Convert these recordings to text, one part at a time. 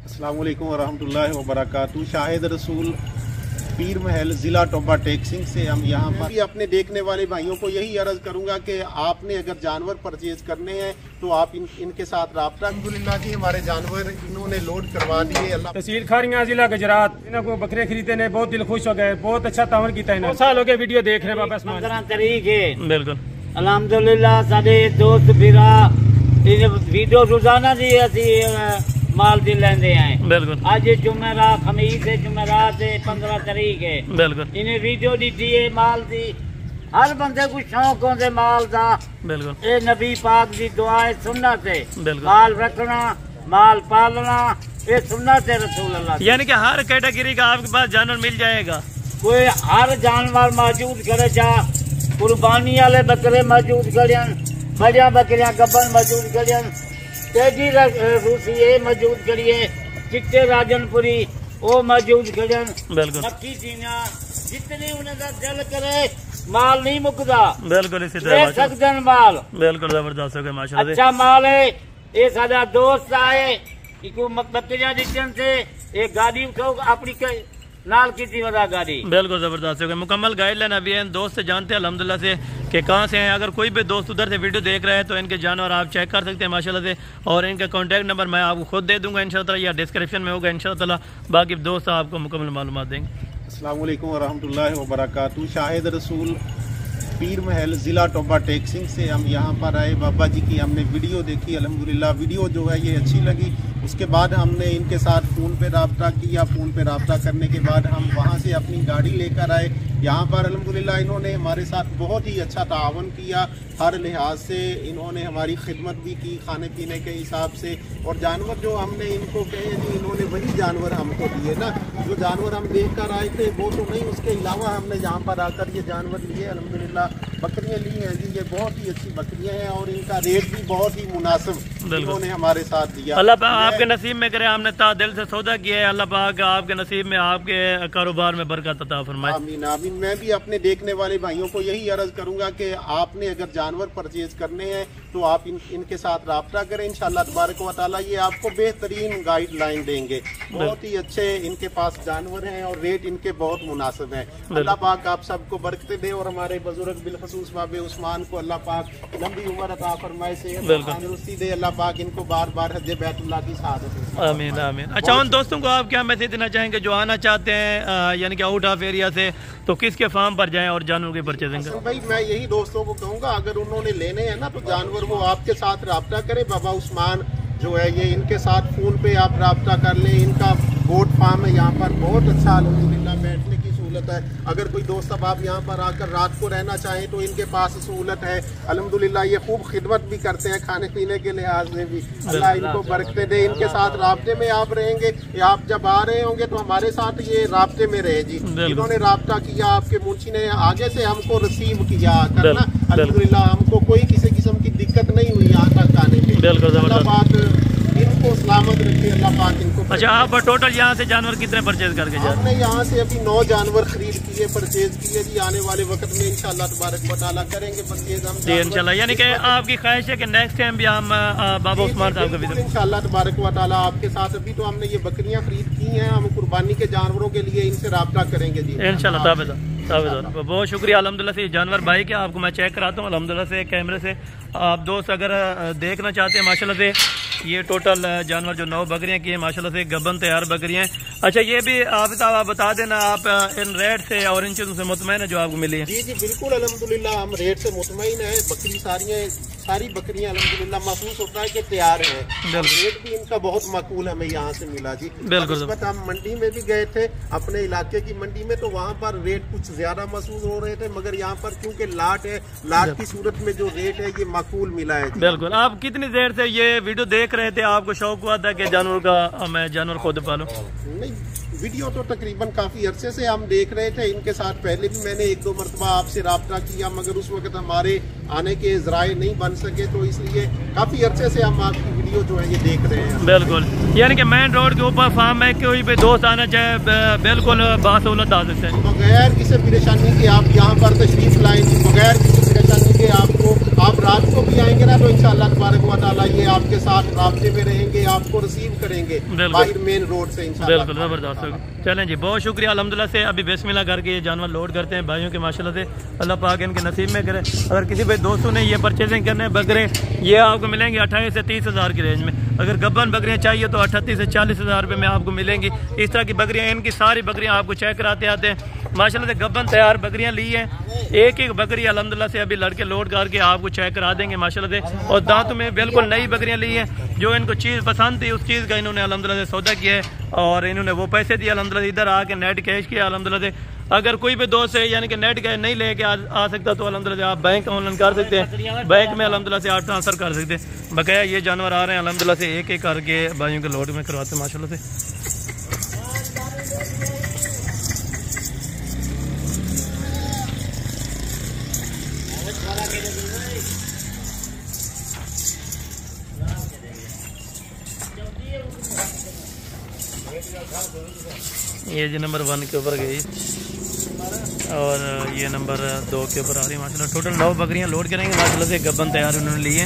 अस्सलाम वालेकुम वरहमतुल्लाहि वबरकातुहू। शाहिद रसूल पीर महल ज़िला टोबा टेक्सिंग से हम यहाँ पर भी अपने देखने वाले भाइयों को यही अर्ज़ करूँगा कि आपने अगर जानवर परचेज करने हैं तो आप इनके साथ रब्ता। अल्हम्दुलिल्लाह जी हमारे जानवर इन्होंने लोड करवा दिए। अल्लाह तहसील खारियां जिला गुजरात। इनको बकरे खरीदे ने बहुत दिल खुश हो गए, बहुत अच्छा तावन किया। 2 साल हो गए वीडियो देख रहे वापस 15 तारीख है। बिल्कुल अल्हम्दुलिल्लाह साडे दोस्त भीरा वीडियो रोजाना दी असी माल दी लेंदे हैं। बिल्कुल आज जुमेरात खमीस है, जुमेरात है 15 तारीख है। बिल्कुल इन्हें वीडियो दी है माल दी। हर बंदे को शौक होंदे माल दा। बिल्कुल ए नबी पाक दी दुआ है, सुन्नत है। बिल्कुल माल रखना, माल पालना ये सुन्नत है रसूल अल्लाह। यानी कि हर कैटेगरी का आपके पास जानवर मिल जाएगा। कोई हर जानवर मौजूद करे, जा कुर्बानी वाले बकरे मौजूद करें, बढ़िया बकरियां गब्बन मौजूद करें, तेजी रूसी मौजूद करिए, चिट्टे राजनपुरी वो मौजूद करें। बिल्कुल मक्खी चीना जितनी उन्हें दिल करे माल नहीं मुकदा। बिल्कुल इसी ले सकते हैं माल। बिल्कुल जबरदस्त हो गया माशाल्लाह। अच्छा माल है। ये सादा दोस्त आए इको बकरियां दिखन से एक गाड़ी उठाओ अपनी नाल की वजह गाड़ी। बिल्कुल जबरदस्त हो गया। मुकम्मल गाइडलाइन अभी है दोस्त से जानते हैं अल्हम्दुलिल्लाह से कि कहाँ से हैं। अगर कोई भी दोस्त उधर से वीडियो देख रहे हैं तो इनके जानवर आप चेक कर सकते हैं माशाल्लाह से। और इनका कॉन्टैक्ट नंबर मैं आपको खुद दे दूंगा इंशाअल्लाह, या डिस्क्रिप्शन में होगा इंशाअल्लाह। बाकी दोस्त आपको मुकम्मल मालूमात देंगे। अस्सलाम वालेकुम वरहमतुल्लाहि वबरकातुहू। शाहिद रसूल पीर महल ज़िला टोबा टेक्सिंग से हम यहाँ पर आए। बाबा जी की हमने वीडियो देखी, अल्हम्दुलिल्लाह वीडियो जो है ये अच्छी लगी। उसके बाद हमने इनके साथ फ़ोन पे रब्ता किया। फ़ोन पे रब्ता करने के बाद हम वहाँ से अपनी गाड़ी लेकर आए यहाँ पर। अल्हम्दुलिल्लाह इन्होंने हमारे साथ बहुत ही अच्छा तावन किया। हर लिहाज से इन्होंने हमारी खिदमत भी की, खाने पीने के हिसाब से। और जानवर जो हमने इनको कहे जी इन्होंने वही जानवर हमको दिए ना, जो जानवर हम देख कर आए थे वो तो नहीं, उसके अलावा हमने यहाँ पर आकर ये जानवर लिए। अल्हम्दुलिल्लाह बकरियाँ ली हैं जी, ये बहुत ही अच्छी बकरियाँ हैं और इनका रेट भी बहुत ही मुनासिब इन्होंने हमारे साथ दिया। अल्लाह पाक आपके नसीब में करे, हमने दिल से सौदा किया है। अल्लाह पाक आपके नसीब में, आपके कारोबार में बरकत अता फरमाए। आमीन आमीन। मैं भी अपने देखने वाले भाइयों को यही अर्ज करूंगा कि आपने अगर जानवर परचेज करने हैं तो आप इनके साथ रब्ता करें। इंशाअल्लाह तबारक व तआला ये आपको बेहतरीन गाइडलाइन देंगे। बहुत ही अच्छे इनके पास जानवर हैं और रेट इनके बहुत मुनासिब हैं। अल्लाह पाक आप सबको बरकत दे और हमारे बुजुर्ग बिलखसूस बाबे उस्मान को अल्लाह पाक लंबी उम्र अता फरमाए, सेहत तंदुरुस्ती दे। अल्लाह पाक इनको बार बार हज बैतुल्लाह की शहादत। आमीन आमीन। अच्छा उन दोस्तों को आप क्या मैसेज देना चाहेंगे जो आना चाहते हैं यानी कि आउट ऑफ एरिया से, तो किसके फार्म पर जाएं और जानवर की परचेजिंग करें? भाई मैं यही दोस्तों को कहूँगा अगर उन्होंने लेने हैं ना तो जानवर वो आपके साथ रब्ता करें। बाबा उस्मान जो है ये इनके साथ फ़ोन पे आप रब्ता कर लें। इनका गोट फार्म है यहाँ पर, बहुत अच्छा अल्हम्दुलिल्लाह बैठने की सहूलत है। अगर कोई दोस्त अब आप यहाँ पर आकर रात को रहना चाहें तो इनके पास सहूलत है अल्हम्दुलिल्लाह। ये खूब खिदमत भी करते हैं खाने पीने के लिहाज में भी। अल्लाह इनको बरकतें दे। इनके साथ राब्ते में आप रहेंगे, आप जब आ रहे होंगे तो हमारे साथ ये राब्ते में रहे जी। इन्होंने राब्ता किया, आपके मुंशी ने आगे से हमको रिसीव किया आकर ना, अल्हम्दुलिल्लाह हमको कोई किसी किस्म की दिक्कत नहीं हुई यहाँ तक आने की। अल्लाह पाक इनको सलामत रखे, अल्लाह पाक इनको। अच्छा आप टोटल यहाँ से जानवर कितने परचेज करके जाए? हमने यहाँ से अभी 9 जानवर खरीद किए, परचेज किए जी। आने वाले वक्त में इंशाअल्लाह तबारक व तआला करेंगे परचेज हम जी इंशाअल्लाह। यानी कि आपकी ख्वाहिश है कि नेक्स्ट टाइम भी हम बाबा उस्मान साहब का विजिट इंशाअल्लाह तबारक व तआला आपके साथ। अभी तो हमने ये बकरियाँ खरीद की हैं, हम कुर्बानी के जानवरों के लिए इनसे रब्ता करेंगे जी इंशाअल्लाह। बहुत शुक्रिया अल्हम्दुलिल्लाह से जानवर भाई के। आपको मैं चेक कराता हूँ अल्हम्दुलिल्लाह से कैमरे से। आप दोस्त अगर देखना चाहते हैं माशाल्लाह से ये टोटल जानवर जो 9 बकरियाँ की हैं माशाल्लाह से गबन तैयार बकरियाँ हैं। अच्छा ये भी आप बता देना आप इन रेट से और इन चीज़ों से मुतमईन है जो आपको मिली है? जी जी बिल्कुल अल्हम्दुलिल्लाह हम रेट से मुतमईन है। बकरी सारी बकरियाँ अल्हम्दुलिल्लाह महसूस होता है कि तैयार है। रेट भी इनका बहुत माकूल हमें यहाँ से मिला जी। बिल्कुल। इस वक्त हम मंडी में भी गए थे अपने इलाके की मंडी में, तो वहाँ पर रेट कुछ ज्यादा महसूस हो रहे थे, मगर यहाँ पर क्योंकि लाट है, लाट की सूरत में जो रेट है ये माकूल मिला है। बिल्कुल। आप कितनी देर से ये वीडियो देख रहे थे? आपको शौक हुआ था कि जानवर का मैं जानवर खुद पालूं? नहीं, वीडियो तो तकरीबन काफ़ी अरसे से हम देख रहे थे। इनके साथ पहले भी मैंने 1-2 मरतबा आपसे रब्ता किया, मगर उस वक्त हमारे आने के ज़राए नहीं बन सके, तो इसलिए काफ़ी अरसे से हम आपकी वीडियो जो है ये देख रहे हैं। बिल्कुल। यानी कि मेन रोड के ऊपर फार्म है, कोई भी दोस्त आना चाहे बिल्कुल बासहूलत आ सकते हैं, बगैर किसी परेशानी के आप यहाँ पर तशरीफ लाएं, बगैर किसी परेशानी के मिलेंगे आपको। आप रात को भी आएंगे ना तो इंशाअल्लाह तबारक व तआला ये आपके साथ राब्ते में रहेंगे, आपको रिसीव करेंगे बाहर मेन रोड से इंशाअल्लाह। बिल्कुल ज़बरदस्त। चलें जी, बहुत शुक्रिया अल्हम्दुलिल्लाह से। अभी बिस्मिल्लाह करके ये जानवर लोड करते हैं भाइयों के, माशाल्लाह से अल्लाह पाक इनके नसीब में करे। अगर किसी भाई दोस्तों ने ये परचेजिंग करने बकरे, ये आपको मिलेंगे 28 से 30 हज़ार की रेंज में। अगर गब्बन बकरियाँ चाहिए तो 38 से 40 हज़ार रुपये में आपको मिलेंगी। इस तरह की बकरियाँ, इनकी सारी बकरियाँ आपको चेक कराते आते हैं माशाल्लाह से। गब्बन तैयार बकरियाँ ली हैं, एक एक बकरी अल्हम्दुलिल्लाह से अभी लड़के लोड करके आपको चेक करा देंगे माशाल्लाह से। और दांतों में बिल्कुल नई बकरियाँ ली हैं, जो इनको चीज़ पसंद थी उस चीज़ का इन्होंने अल्हम्दुलिल्लाह से सौदा किया है और इन्होंने वो पैसे दिए अल्हम्दुलिल्लाह, इधर आके नेट कैश किया अल्हम्दुलिल्लाह से। अगर कोई भी दोस्त है यानी कि नेट कैश नहीं लेके आ सकता तो अल्हम्दुलिल्लाह आप बैंक ऑनलाइन कर सकते हैं, बैंक में अल्हम्दुलिल्लाह से आप ट्रांसफ़र कर सकते हैं। बकाया ये जानवर आ रहे हैं अल्हम्दुलिल्लाह से एक एक करके भाइयों के लोड में करवाते हैं माशाल्लाह से। ये जी नंबर 1 के ऊपर गई और ये नंबर 2 के ऊपर आ रही है माशाल्लाह। टोटल 9 बकरियां लोड करेंगे माशाल्लाह से। गब्बन तैयार उन्होंने लिए,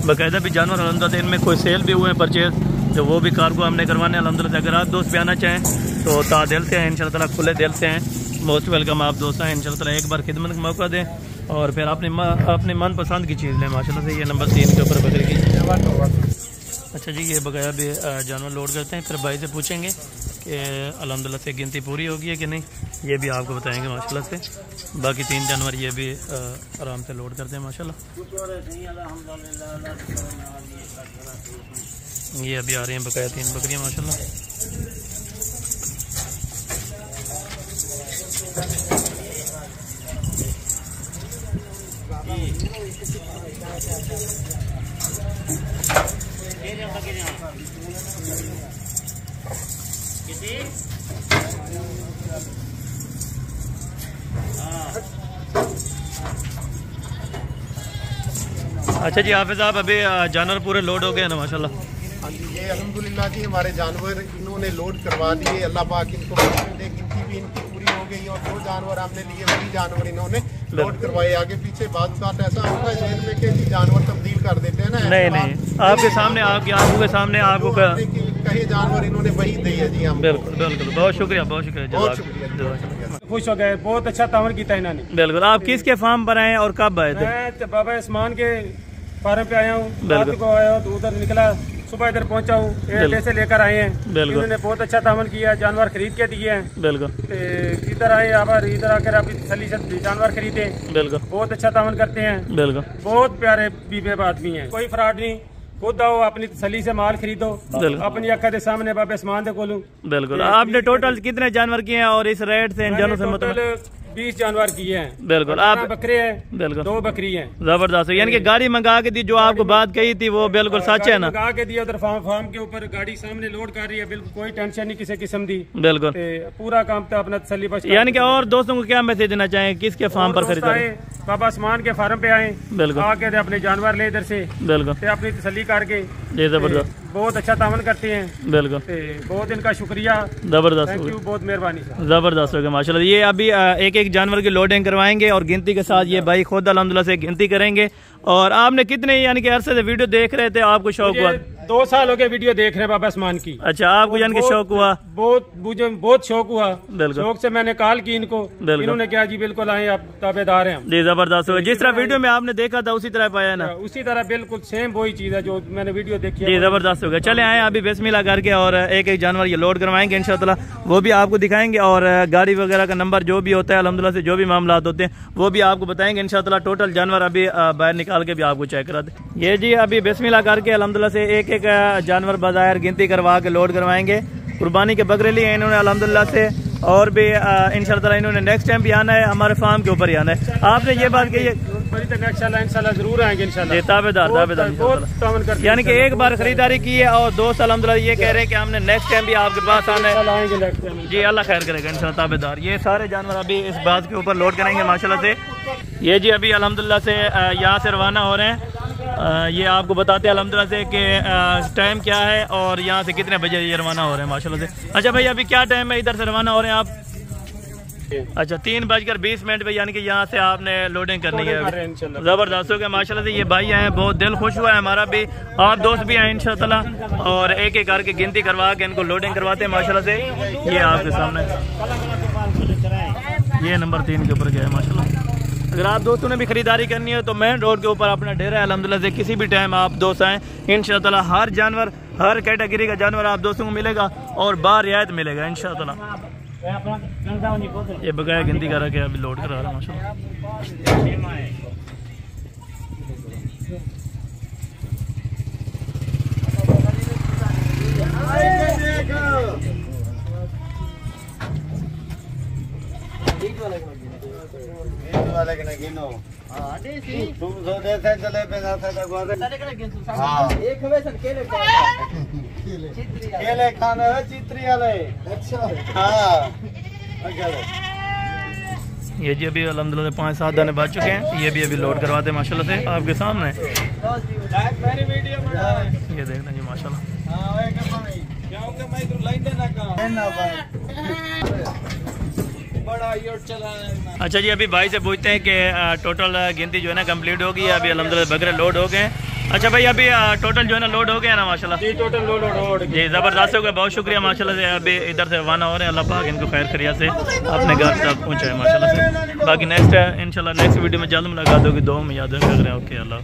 बाकायदा भी जानवर अल्हम्दुलिल्लाह इनमें कोई सेल भी हुए हैं परचेज, तो वो भी कार्गो हमने करवाने अल्हम्दुलिल्लाह। अगर आप दोस्त भी आना चाहें तो तादिल से हैं इंशाअल्लाह, खुले दिल से हैं, मोस्ट वेलकम आप दोस्त हैं इंशाअल्लाह। एक बार खिदमत का मौका दें और फिर अपने मनपसंद की चीज़ लें माशाल्लाह से। ये नंबर 3 के ऊपर बकरी की। अच्छा जी, ये बकाया भी जानवर लोड करते हैं, फिर भाई से पूछेंगे कि अल्हम्दुलिल्लाह से गिनती पूरी होगी है कि नहीं, ये भी आपको बताएंगे माशाल्लाह से। बाकी 3 जानवर ये भी आराम से लोड करते हैं माशाल्लाह। ये अभी आ रही हैं बकाया 3 बकरियाँ माशाल्लाह। अच्छा जी हाफिज़ साहब, अभी जानवर पूरे लोड हो गए ना माशाल्लाह। हाँ जी, ये अल्हम्दुलिल्लाह जी हमारे जानवर इन्होंने लोड करवा दिए, अल्लाह पाक इनको गिनती भी इनकी पूरी हो गई और 2 जानवर हमने लिए, वही जानवर इन्होंने लोड करवाए। आगे पीछे बात ऐसा होता है जेल में कि जानवर तब्दील कर देते हैं ना, नहीं आपके सामने, आपकी आंखों के सामने आपको कहे जानवर इन्होंने वही दी है जी हम। बिल्कुल बिल्कुल, बहुत शुक्रिया, बहुत शुक्रिया। खुश हो गए, बहुत अच्छा तावन किया इन्होंने। बिल्कुल। आप किसके फार्म पर आए और कब आए थे? मैं बाबा उस्मान के फार्म पे आया हूँ, रात को आया हूँ, उधर निकला, सुबह इधर पहुंचा हूँ, ऐसे लेकर आए हैं। इन्होंने बहुत अच्छा तावन किया, जानवर खरीद के दिए हैं। बिल्कुल। इधर आए, इधर आकर आप तसल्ली से जानवर खरीदे। बिल्कुल। बहुत अच्छा तावन करते हैं। बिल्कुल। बहुत प्यारे बीबे आदमी हैं, कोई फ्रॉड नहीं। खुद आओ, अपनी तसल्ली से माल खरीदो, अपनी अक्खा के सामने बाबा उस्मान दे कोलू। बिल्कुल। आपने टोटल कितने जानवर किए हैं और इस रेट से इन जानवरों से मतलब 20 जानवर किए हैं। बिल्कुल। आप बकरे हैं, बिल्कुल 2 बकरी हैं। जबरदस्त। यानी कि गाड़ी मंगा के दी, जो आपको बात कही थी वो बिल्कुल सच है ना? मंगा के दिया, उधर फार्म के ऊपर गाड़ी सामने लोड कर रही है, बिल्कुल कोई टेंशन नहीं किसी किस्म दी। बिल्कुल। पूरा काम था अपना तसल्ली बस। यानी कि और दोस्तों को क्या मैसेज देना चाहेंगे, किसके फार्म पर खरीदा? बाबा उस्मान के फार्म पे आए, बिल्कुल, आके अपने जानवर ले इधर से, बिल्कुल, अपनी तसल्ली करके। जबरदस्त। बहुत अच्छा तावन करते हैं। बिल्कुल। बहुत इनका शुक्रिया, जबरदस्त, थैंक यू, बहुत मेहरबानी, जबरदस्त हो गया माशाल्लाह। ये अभी एक एक जानवर की लोडिंग करवाएंगे और गिनती के साथ ये भाई खुद अल्हम्दुलिल्लाह से गिनती करेंगे। और आपने कितने यानी कि अरसे से वीडियो देख रहे थे, आपको शौक हुआ? 2 साल हो गए वीडियो देख रहे हैं बाबा उस्मान की। अच्छा, आपको यानी कि शौक हुआ? मुझे बहुत शौक हुआ। शौक से मैंने कॉल की इनको, इन्होंने कहा जी बिल्कुल आए, आप ताबेदार हैं जी। जबरदस्त हो, जिस तरह वीडियो में आपने देखा था उसी तरह पाया ना? उसी तरह बिल्कुल सेम वही चीज है जो मैंने वीडियो देखी जी। जबरदस्त हो गया। चले आए अभी बिस्मिल्लाह करके और एक एक जानवर ये लोड करवाएंगे इंशाअल्लाह, वो भी आपको दिखाएंगे और गाड़ी वगैरह का नंबर जो भी होता है अल्हम्दुलिल्लाह से, जो भी मामला होते हैं वो भी आपको बताएंगे इंशाअल्लाह। टोटल जानवर अभी बाहर निकाल के भी आपको चेक करा दे। ये जी अभी बिस्मिल्लाह करके अल्हम्दुलिल्लाह से एक एक जानवर बाजार गिनती करवा के लोड करवाएंगे। कुर्बानी के बकरे लिए इन्होंने अल्हम्दुलिल्लाह से, और भी इंशाअल्लाह इन्होंने नेक्स्ट टाइम भी आना है, हमारे फार्म के ऊपर ही आना है। आपने ये बात कही है इंशाल्लाह जरूर आएंगे इंशाल्लाह। ताबेदार यानी कि एक बार खरीदारी की है और दोस्त अल्हम्दुलिल्लाह ये कह रहे हैं कि हमने नेक्स्ट टाइम भी आपके पास आना है जी। अल्लाह खैर करेगा इंशाल्लाह। ताबेदार ये सारे जानवर अभी इस बात के ऊपर लोड करेंगे माशाल्लाह से। ये जी अभी अल्हम्दुलिल्लाह से यहाँ से रवाना हो रहे हैं। ये आपको बताते हैं अल्हम्दुलिल्लाह से कि टाइम क्या है और यहाँ से कितने बजे ये रवाना हो रहे हैं माशाल्लाह से। अच्छा भाई, अभी क्या टाइम है, इधर से रवाना हो रहे हैं आप? अच्छा 3:20 पे यानी कि यहाँ से आपने लोडिंग करनी है। जबरदस्त हो गया माशाल्लाह से। ये भाई हैं, बहुत दिल खुश हुआ है हमारा भी, आप दोस्त भी हैं इंशाअल्लाह, और एक एक करके गिनती करवा के इनको लोडिंग करवाते हैं माशाल्लाह से। ये आपके सामने ये नंबर 3 के ऊपर गया है माशाल्लाह। अगर आप दोस्तों ने भी खरीदारी करनी है तो मेन रोड के ऊपर अपना डेरा है अल्हम्दुलिल्लाह से, किसी भी टाइम आप दोस्त आएँ इंशाअल्लाह। हर जानवर, हर कैटेगरी का जानवर आप दोस्तों को मिलेगा और बारियात मिलेगा इंशाअल्लाह। ये बकाया गिनती कर रहा है, अभी लोड करा रहा है माशाल्लाह। केले खाने चित्री वाले। हाँ ये जी अभी अल्हम्दुलिल्लाह 5-7 दाने बच चुके हैं, ये भी अभी लोड करवाते हैं माशाल्लाह से आपके सामने। ये देख लें जी माशाल्लाह। अच्छा जी अभी भाई से पूछते हैं कि टोटल गिनती जो है ना कंप्लीट होगी, अभी अल्हम्दुलिल्लाह बकरे लोड हो गए हैं। अच्छा भाई अभी टोटल जो है ना लोड हो गया ना माशाल्लाह जी, टोटल लोड जी ज़बरदस्त हो गया, बहुत शुक्रिया माशाल्लाह से। अभी इधर से रवाना हो रहे हैं, अल्लाह पाक इनको खैर खैरिया से अपने घर तक पहुँचाए माशाल्लाह से। बाकी नेक्स्ट इंशाल्लाह नेक्स्ट वीडियो में जल्द मुलाकात होगी। दो में याद रखें। ओके अल्लाह।